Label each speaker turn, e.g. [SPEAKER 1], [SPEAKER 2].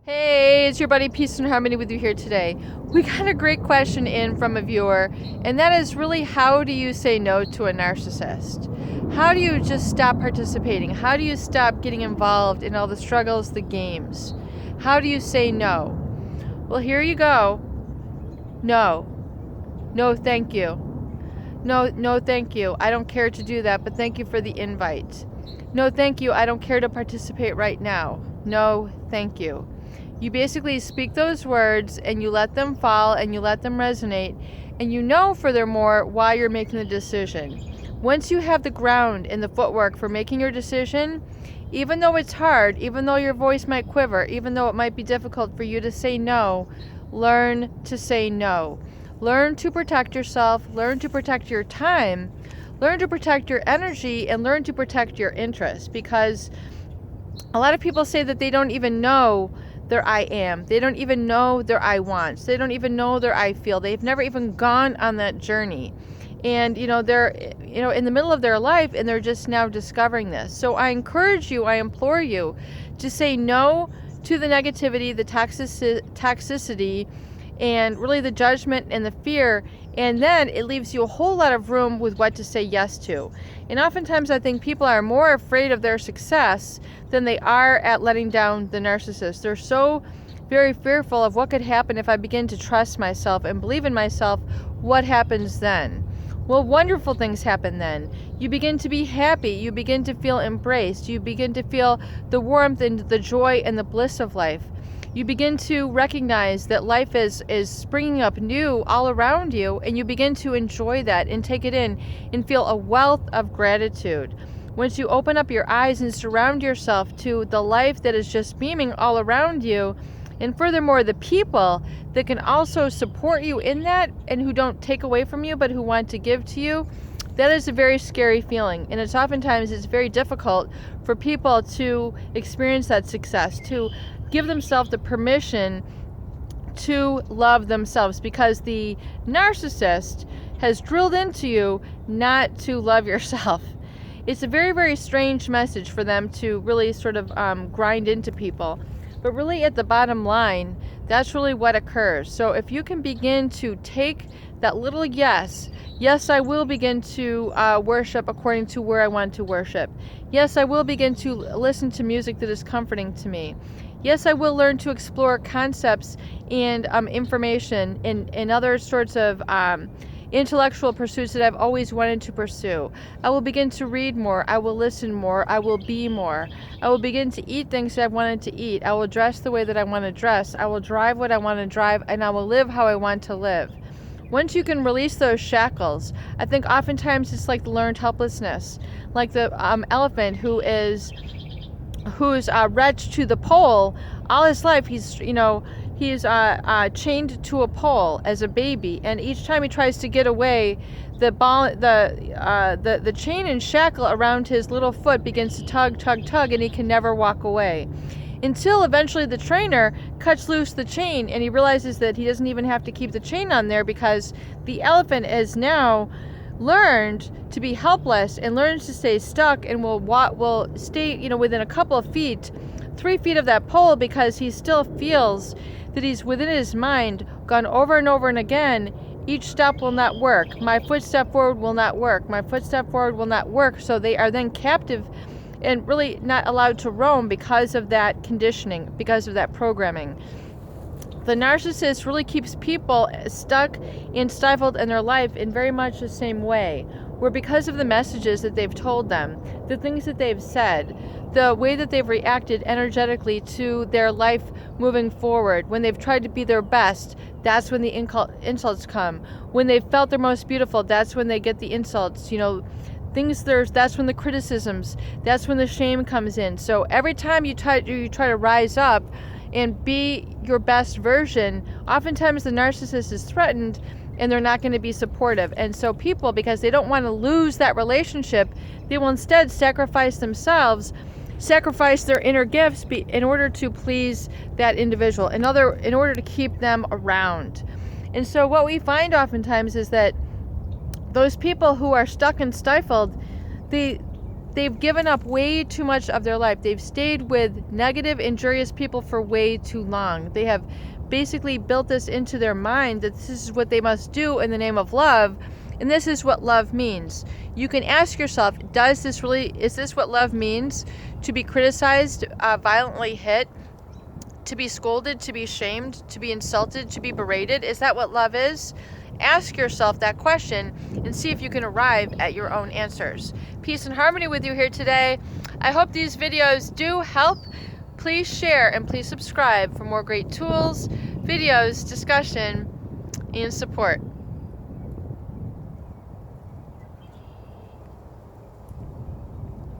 [SPEAKER 1] Hey, it's your buddy Peace and Harmony with you here today. We got a great question in from a viewer, and that is really, how do you say no to a narcissist? How do you just stop participating? How do you stop getting involved in all the struggles, the games? How do you say no? Well, here you go. No. No, thank you. No, no, thank you. I don't care to do that, but thank you for the invite. No, thank you. I don't care to participate right now. No, thank you. You basically speak those words and you let them fall and you let them resonate, and you know, furthermore, why you're making the decision. Once you have the ground and the footwork for making your decision, even though it's hard, even though your voice might quiver, even though it might be difficult for you to say no, learn to say no. Learn to protect yourself, learn to protect your time, learn to protect your energy, and learn to protect your interests, because a lot of people say that they don't even know their I am. They don't even know their I wants. They don't even know their I feel. They've never even gone on that journey. And, they're, in the middle of their life, and they're just now discovering this. So I encourage you, I implore you to say no to the negativity, the toxicity, and really the judgment and the fear. And then it leaves you a whole lot of room with what to say yes to. And oftentimes I think people are more afraid of their success than they are at letting down the narcissist. They're so very fearful of what could happen if I begin to trust myself and believe in myself. What happens then? Well, wonderful things happen then. You begin to be happy. You begin to feel embraced. You begin to feel the warmth and the joy and the bliss of life. You begin to recognize that life is springing up new all around you, and you begin to enjoy that and take it in and feel a wealth of gratitude. Once you open up your eyes and surround yourself to the life that is just beaming all around you, and furthermore, the people that can also support you in that and who don't take away from you but who want to give to you, that is a very scary feeling. And it's very difficult for people to experience that success, to give themselves the permission to love themselves, because the narcissist has drilled into you not to love yourself. It's a very, very strange message for them to really sort of grind into people. But really, at the bottom line, that's really what occurs. So if you can begin to take that little yes, I will begin to worship according to where I want to worship. Yes, I will begin to listen to music that is comforting to me. Yes, I will learn to explore concepts and information in other sorts of intellectual pursuits that I've always wanted to pursue. I will begin to read more. I will listen more. I will be more. I will begin to eat things that I've wanted to eat. I will dress the way that I want to dress. I will drive what I want to drive, and I will live how I want to live. Once you can release those shackles, I think oftentimes it's like the learned helplessness, like the elephant who's wretched to the pole all his life. He's chained to a pole as a baby, and each time he tries to get away, the chain and shackle around his little foot begins to tug, and he can never walk away. Until eventually the trainer cuts loose the chain, and he realizes that he doesn't even have to keep the chain on there, because the elephant has now learned to be helpless and learns to stay stuck, and will stay within a couple of feet, 3 feet of that pole, because he still feels that he's within his mind gone over and over and again. Each step will not work. My footstep forward will not work. My footstep forward will not work. So they are then captive and really not allowed to roam because of that conditioning, because of that programming. The narcissist really keeps people stuck and stifled in their life in very much the same way, where because of the messages that they've told them, the things that they've said, the way that they've reacted energetically to their life moving forward, when they've tried to be their best, that's when the insults come. When they've felt their most beautiful, that's when they get the insults. That's when the criticisms, that's when the shame comes in. So every time you try to rise up and be your best version, oftentimes the narcissist is threatened and they're not going to be supportive. And so people, because they don't want to lose that relationship, they will instead sacrifice themselves, sacrifice their inner gifts in order to please that individual, in order to keep them around. And so what we find oftentimes is that those people who are stuck and stifled, they've given up way too much of their life. They've stayed with negative, injurious people for way too long. They have basically built this into their mind that this is what they must do in the name of love, and this is what love means. You can ask yourself, is this what love means? To be criticized, violently hit, to be scolded, to be shamed, to be insulted, to be berated? Is that what love is? Ask yourself that question and see if you can arrive at your own answers. Peace and harmony with you here today. I hope these videos do help. Please share and please subscribe for more great tools, videos, discussion, and support.